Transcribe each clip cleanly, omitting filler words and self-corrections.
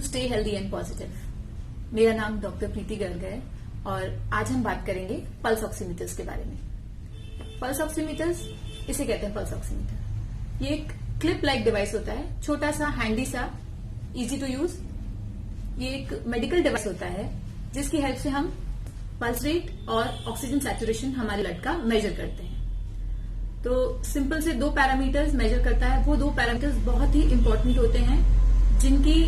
Stay healthy and positive. मेरा नाम doctor प्रीति गर्ग है और आज हम बात करेंगे पल्स ऑक्सीमीटर्स के बारे में। पल्स ऑक्सीमीटर्स, इसे कहते हैं पल्स ऑक्सीमीटर। ये एक क्लिप लाइक डिवाइस होता है, छोटा सा, हैंडी सा, इजी टू यूज। ये एक मेडिकल डिवाइस होता है जिसकी हेल्प से हम पल्स रेट और ऑक्सीजन सैचुरेशन हमारे ब्लड का मेजर करते हैं। तो सिंपल से दो पैरामीटर्स मेजर करता है। वो दो पैरामीटर्स बहुत ही इंपॉर्टेंट होते हैं जिनकी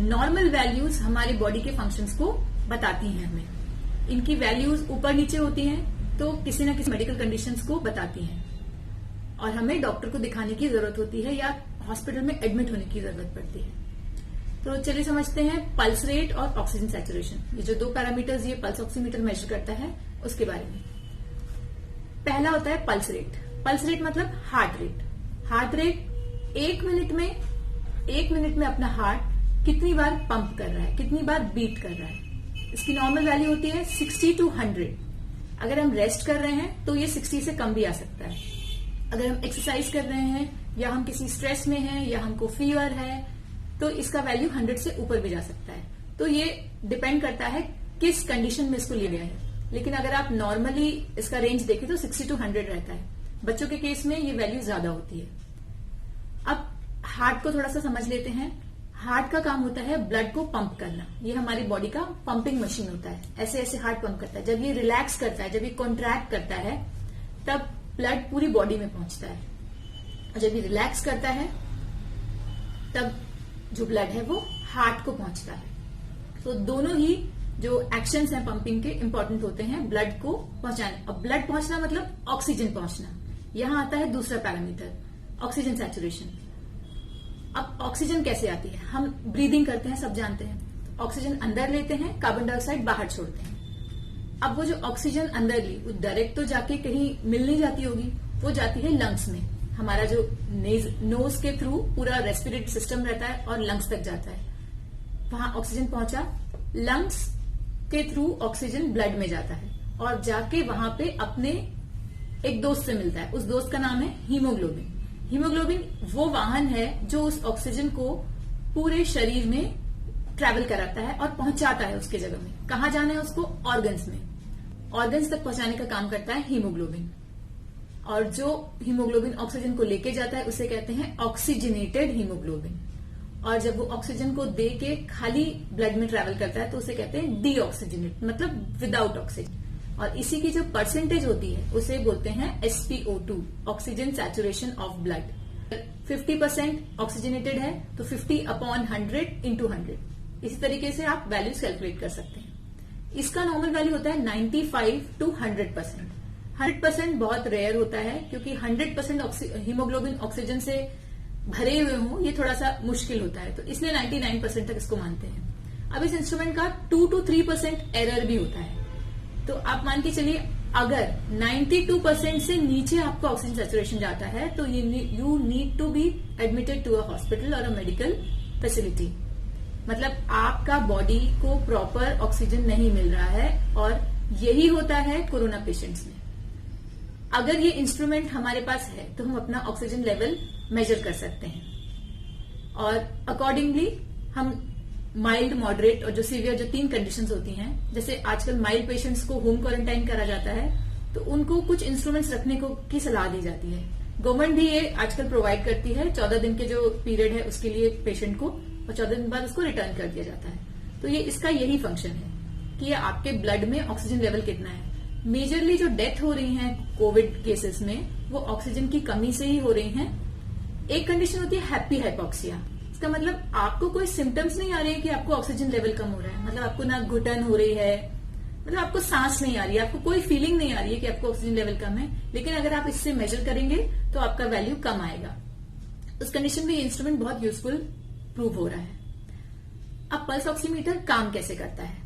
नॉर्मल वैल्यूज हमारे बॉडी के फंक्शंस को बताती हैं हमें। इनकी वैल्यूज ऊपर नीचे होती हैं तो किसी न किसी मेडिकल कंडीशंस को बताती हैं और हमें डॉक्टर को दिखाने की जरूरत होती है या हॉस्पिटल में एडमिट होने की जरूरत पड़ती है। तो चलिए समझते हैं पल्स रेट और ऑक्सीजन सैचुरेशन, ये जो दो पैरामीटर्स ये पल्स ऑक्सीमीटर मेजर करता है उसके बारे में। पहला होता है पल्स रेट। पल्स रेट मतलब हार्ट रेट। हार्ट रेट एक मिनट में अपना हार्ट कितनी बार पंप कर रहा है, कितनी बार बीट कर रहा है। इसकी नॉर्मल वैल्यू होती है 60 to 100। अगर हम रेस्ट कर रहे हैं तो ये 60 से कम भी आ सकता है। अगर हम एक्सरसाइज कर रहे हैं या हम किसी स्ट्रेस में हैं या हमको फीवर है तो इसका वैल्यू 100 से ऊपर भी जा सकता है। तो ये डिपेंड करता है किस कंडीशन में इसको लिया गया है। लेकिन अगर आप नॉर्मली इसका रेंज देखें तो 60 to 100 रहता है। बच्चों के केस में ये वैल्यू ज्यादा होती है। अब हार्ट को थोड़ा सा समझ लेते हैं। हार्ट का काम होता है ब्लड को पंप करना। ये हमारी बॉडी का पंपिंग मशीन होता है। ऐसे ऐसे हार्ट पंप करता है। जब ये रिलैक्स करता है, जब ये कॉन्ट्रैक्ट करता है, तब ब्लड पूरी बॉडी में पहुंचता है। और जब ये रिलैक्स करता है तब जो ब्लड है वो हार्ट को पहुंचता है। तो दोनों ही जो एक्शंस हैं पंपिंग के इंपॉर्टेंट होते हैं ब्लड को पहुंचाने। अब ब्लड पहुंचना मतलब ऑक्सीजन पहुंचना। यहां आता है दूसरा पैरामीटर, ऑक्सीजन सैचुरेशन। अब ऑक्सीजन कैसे आती है? हम ब्रीदिंग करते हैं, सब जानते हैं। ऑक्सीजन अंदर लेते हैं, कार्बन डाइऑक्साइड बाहर छोड़ते हैं। अब वो जो ऑक्सीजन अंदर ली वो डायरेक्ट तो जाके कहीं मिल नहीं जाती होगी, वो जाती है लंग्स में। हमारा जो नोज के थ्रू पूरा रेस्पिरेटरी सिस्टम रहता है और लंग्स तक जाता है। वहां ऑक्सीजन पहुंचा, लंग्स के थ्रू ऑक्सीजन ब्लड में जाता है और जाके वहां पे अपने एक दोस्त से मिलता है। उस दोस्त का नाम है हीमोग्लोबिन। हीमोग्लोबिन वो वाहन है जो उस ऑक्सीजन को पूरे शरीर में ट्रैवल कराता है और पहुंचाता है उसके जगह में। कहां जाना है उसको? ऑर्गन्स में। ऑर्गन्स तक पहुंचाने का काम करता है हीमोग्लोबिन। और जो हीमोग्लोबिन ऑक्सीजन को लेके जाता है उसे कहते हैं ऑक्सीजनेटेड हीमोग्लोबिन। और जब वो ऑक्सीजन को दे के खाली ब्लड में ट्रैवल करता है तो उसे कहते हैं डीऑक्सीजनेट, मतलब विदाउट ऑक्सीजन। और इसी की जो परसेंटेज होती है उसे बोलते हैं SpO2, oxygen saturation of blood. 50% oxygenated है तो 50/100 × 100। इसी तरीके से आप वैल्यूज कैलकुलेट कर सकते हैं। इसका नॉर्मल वैल्यू होता है 95 to 100%। 100% बहुत रेयर होता है क्योंकि 100% हीमोग्लोबिन ऑक्सीजन से भरे हुए हों ये थोड़ा सा मुश्किल होता है, तो इसलिए 99% तक इसको मानते हैं। अब इस इंस्ट्रूमेंट का 2 to 3% एरर भी होता है। तो आप मान के चलिए अगर 92% से नीचे आपका ऑक्सीजन सैचुरेशन जाता है तो you need to be admitted to a hospital और अ मेडिकल फैसिलिटी। मतलब आपका बॉडी को प्रॉपर ऑक्सीजन नहीं मिल रहा है और यही होता है कोरोना पेशेंट्स में। अगर ये इंस्ट्रूमेंट हमारे पास है तो हम अपना ऑक्सीजन लेवल मेजर कर सकते हैं और अकॉर्डिंगली हम माइल्ड, मॉडरेट और जो सीवियर, जो 3 कंडीशंस होती हैं। जैसे आजकल माइल्ड पेशेंट्स को होम क्वारंटाइन करा जाता है तो उनको कुछ इंस्ट्रूमेंट्स रखने को की सलाह दी जाती है। गवर्नमेंट भी ये आजकल प्रोवाइड करती है। 14 दिन के जो पीरियड है उसके लिए पेशेंट को, और 14 दिन बाद उसको रिटर्न कर दिया जाता है। तो ये इसका यही फंक्शन है कि आपके ब्लड में ऑक्सीजन लेवल कितना है। मेजरली जो डेथ हो रही है कोविड केसेस में वो ऑक्सीजन की कमी से ही हो रही है। एक कंडीशन होती है हैप्पी हाइपोक्सिया। इसका मतलब आपको कोई सिम्टम्स नहीं आ रहे हैं कि आपको ऑक्सीजन लेवल कम हो रहा है। मतलब आपको ना घुटन हो रही है, मतलब आपको सांस नहीं आ रही है, आपको कोई फीलिंग नहीं आ रही है कि आपको ऑक्सीजन लेवल कम है। लेकिन अगर आप इससे मेजर करेंगे तो आपका वैल्यू कम आएगा। उस कंडीशन में ये इंस्ट्रूमेंट बहुत यूजफुल प्रूव हो रहा है। अब पल्स ऑक्सीमीटर काम कैसे करता है?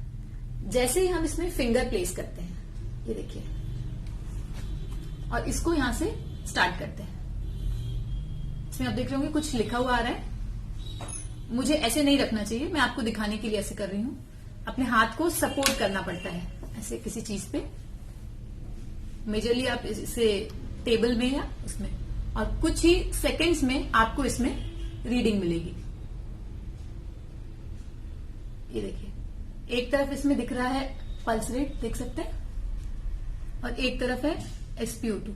जैसे ही हम इसमें फिंगर प्लेस करते हैं, ये देखिए, और इसको यहां से स्टार्ट करते हैं। इसमें आप देख रहे होंगे कुछ लिखा हुआ आ रहा है। मुझे ऐसे नहीं रखना चाहिए, मैं आपको दिखाने के लिए ऐसे कर रही हूं। अपने हाथ को सपोर्ट करना पड़ता है ऐसे किसी चीज पे। मेजरली आप इसे टेबल में या उसमें, और कुछ ही सेकंड्स में आपको इसमें रीडिंग मिलेगी। ये देखिए, एक तरफ इसमें दिख रहा है पल्स रेट, देख सकते हैं, और एक तरफ है SpO2।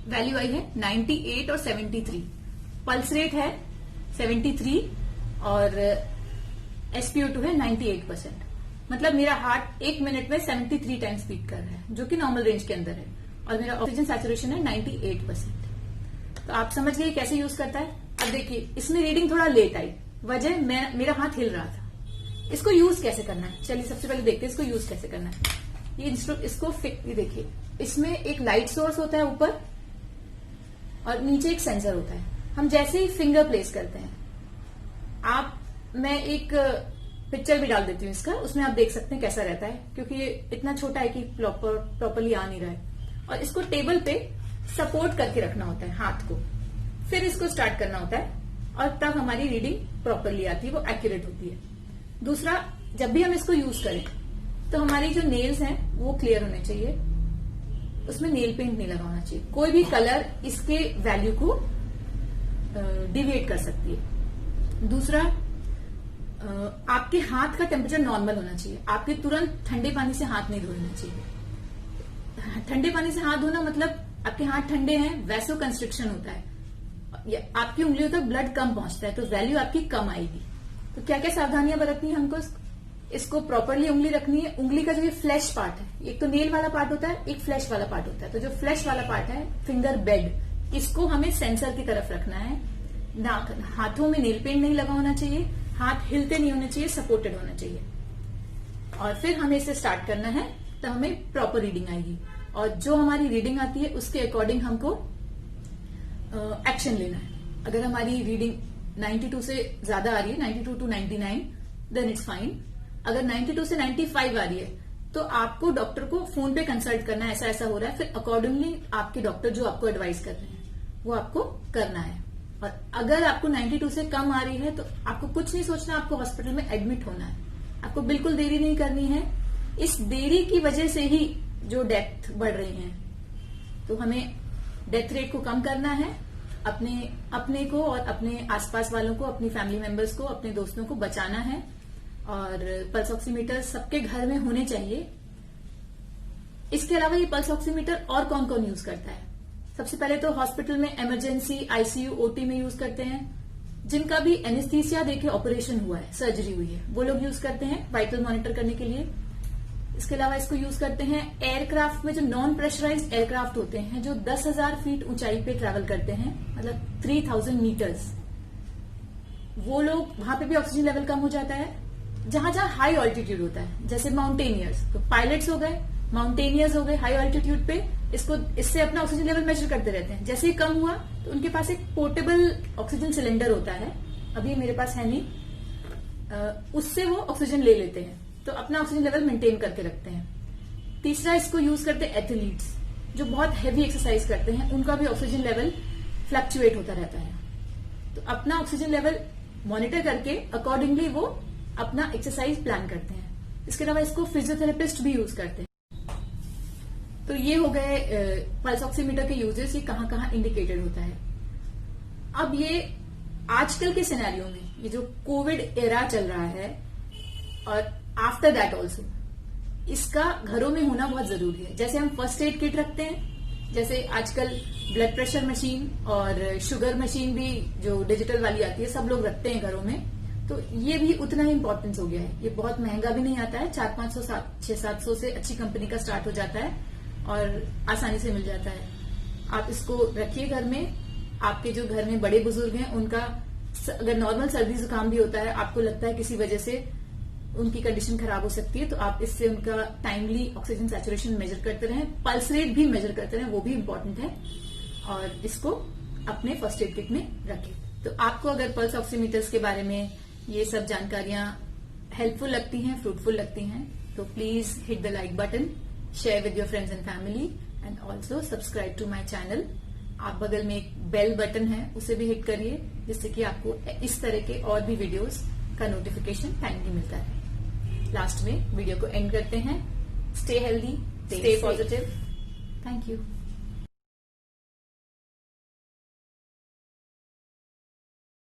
वैल्यू आई है 98 और 73। पल्स रेट है 73 और SpO2 है 98%। मतलब मेरा हार्ट 1 मिनट में 73 टाइम्स बीट कर रहा है, जो कि नॉर्मल रेंज के अंदर है, और मेरा ऑक्सीजन सैचुरेशन है 98%। तो आप समझ गए कैसे यूज करता है। अब देखिए, इसमें रीडिंग थोड़ा लेट आई, वजह मेरा हाथ हिल रहा था। इसको यूज कैसे करना है, चलिए सबसे पहले देखते हैं इसको यूज कैसे करना है। ये देखिए, इसमें एक लाइट सोर्स होता है ऊपर, और नीचे एक सेंसर होता है। हम जैसे ही फिंगर प्लेस करते हैं, मैं एक पिक्चर भी डाल देती हूँ इसका, उसमें आप देख सकते हैं कैसा रहता है, क्योंकि ये इतना छोटा है कि प्रॉपरली आ नहीं रहा है। और इसको टेबल पे सपोर्ट करके रखना होता है हाथ को, फिर इसको स्टार्ट करना होता है, और तब हमारी रीडिंग प्रॉपरली आती है, वो एक्यूरेट होती है। दूसरा, जब भी हम इसको यूज करें तो हमारी जो नेल्स हैं वो क्लियर होने चाहिए, उसमें नेल पेंट नहीं लगा होना चाहिए। कोई भी कलर इसके वैल्यू को डिविएट कर सकती है। दूसरा, आपके हाथ का टेम्परेचर नॉर्मल होना चाहिए। आपके तुरंत ठंडे पानी से हाथ नहीं धोना चाहिए। ठंडे पानी से हाथ धोना मतलब आपके हाथ ठंडे हैं, वैसो कंस्ट्रिक्शन होता है, आपकी उंगलियों तक ब्लड कम पहुंचता है, तो वैल्यू आपकी कम आएगी। तो क्या क्या सावधानियां बरतनी है हमको, इसको प्रॉपरली उंगली रखनी है। उंगली का जो ये फ्लैश पार्ट है, एक तो नेल वाला पार्ट होता है, एक फ्लैश वाला पार्ट होता है। तो जो फ्लैश वाला पार्ट है, फिंगर बेड, इसको हमें सेंसर की तरफ रखना है। हाथों में नेल पेंट नहीं लगा होना चाहिए, हाथ हिलते नहीं होने चाहिए, सपोर्टेड होना चाहिए। और फिर हमें इसे स्टार्ट करना है, तो हमें प्रॉपर रीडिंग आएगी, और जो हमारी रीडिंग आती है उसके अकॉर्डिंग हमको एक्शन लेना है। अगर हमारी रीडिंग 92 से ज्यादा आ रही है, 92 to 99, देन इट्स फाइन। अगर 92 से 95 आ रही है, तो आपको डॉक्टर को फोन पे कंसल्ट करना है, ऐसा ऐसा हो रहा है, फिर अकॉर्डिंगली आपके डॉक्टर जो आपको एडवाइस कर रहे हैं वो आपको करना है। और अगर आपको 92 से कम आ रही है, तो आपको कुछ नहीं सोचना, आपको हॉस्पिटल में एडमिट होना है। आपको बिल्कुल देरी नहीं करनी है। इस देरी की वजह से ही जो डेथ बढ़ रही है, तो हमें डेथ रेट को कम करना है। अपने को और अपने आसपास वालों को, अपनी फैमिली मेंबर्स को, अपने दोस्तों को बचाना है। और पल्स ऑक्सीमीटर सबके घर में होने चाहिए। इसके अलावा ये पल्स ऑक्सीमीटर और कौन कौन यूज करता है? सबसे पहले तो हॉस्पिटल में इमरजेंसी, ICU, OT में यूज करते हैं। जिनका भी एनेस्थीसिया देके ऑपरेशन हुआ है, सर्जरी हुई है, वो लोग यूज करते हैं वाइटल मॉनिटर करने के लिए। इसके अलावा इसको यूज करते हैं एयरक्राफ्ट में, जो नॉन प्रेशराइज्ड एयरक्राफ्ट होते हैं, जो 10,000 फीट ऊंचाई पे ट्रेवल करते हैं, मतलब 3000 मीटर्स, वो लोग, वहां पे भी ऑक्सीजन लेवल कम हो जाता है। जहां जहां हाई ऑल्टीट्यूड होता है, जैसे माउंटेनियर्स, तो पायलट्स हो गए, माउंटेनियर्स हो गए, हाई ऑल्टीट्यूड पे इससे अपना ऑक्सीजन लेवल मेजर करते रहते हैं। जैसे ही कम हुआ तो उनके पास एक पोर्टेबल ऑक्सीजन सिलेंडर होता है, अभी मेरे पास है नहीं, उससे वो ऑक्सीजन ले लेते हैं, तो अपना ऑक्सीजन लेवल मेंटेन करके रखते हैं। तीसरा, इसको यूज करते हैं एथलीट्स, जो बहुत हैवी एक्सरसाइज करते हैं, उनका भी ऑक्सीजन लेवल फ्लक्चुएट होता रहता है, तो अपना ऑक्सीजन लेवल मॉनिटर करके अकॉर्डिंगली वो अपना एक्सरसाइज प्लान करते हैं। इसके अलावा इसको फिजियोथेरेपिस्ट भी यूज करते हैं। तो ये हो गए पल्स ऑक्सीमीटर के यूजेस, ये कहां कहां इंडिकेटेड होता है। अब ये आजकल के सिनेरियो में, ये जो कोविड एरा चल रहा है और आफ्टर दैट ऑल्सो, इसका घरों में होना बहुत जरूरी है। जैसे हम फर्स्ट एड किट रखते हैं, जैसे आजकल ब्लड प्रेशर मशीन और शुगर मशीन भी जो डिजिटल वाली आती है, सब लोग रखते हैं घरों में, तो ये भी उतना ही इंपॉर्टेंस हो गया है। ये बहुत महंगा भी नहीं आता है, 400-500, 600-700 से अच्छी कंपनी का स्टार्ट हो जाता है और आसानी से मिल जाता है। आप इसको रखिए घर में। आपके जो घर में बड़े बुजुर्ग हैं, उनका अगर नॉर्मल सर्दी जुकाम भी होता है, आपको लगता है किसी वजह से उनकी कंडीशन खराब हो सकती है, तो आप इससे उनका टाइमली ऑक्सीजन सैचुरेशन मेजर करते रहें, पल्स रेट भी मेजर करते रहें, वो भी इम्पोर्टेंट है, और इसको अपने फर्स्ट एड किट में रखें। तो आपको अगर पल्स ऑक्सीमीटर्स के बारे में ये सब जानकारियां हेल्पफुल लगती हैं, फ्रूटफुल लगती हैं, तो please hit the like button, share with your friends and family, and also subscribe to my channel. आप बगल में एक बेल बटन है उसे भी हिट करिए, जिससे कि आपको इस तरह के और भी वीडियोस का नोटिफिकेशन टाइमली मिलता है। लास्ट में वीडियो को एंड करते हैं। Stay healthy, stay positive. Thank you.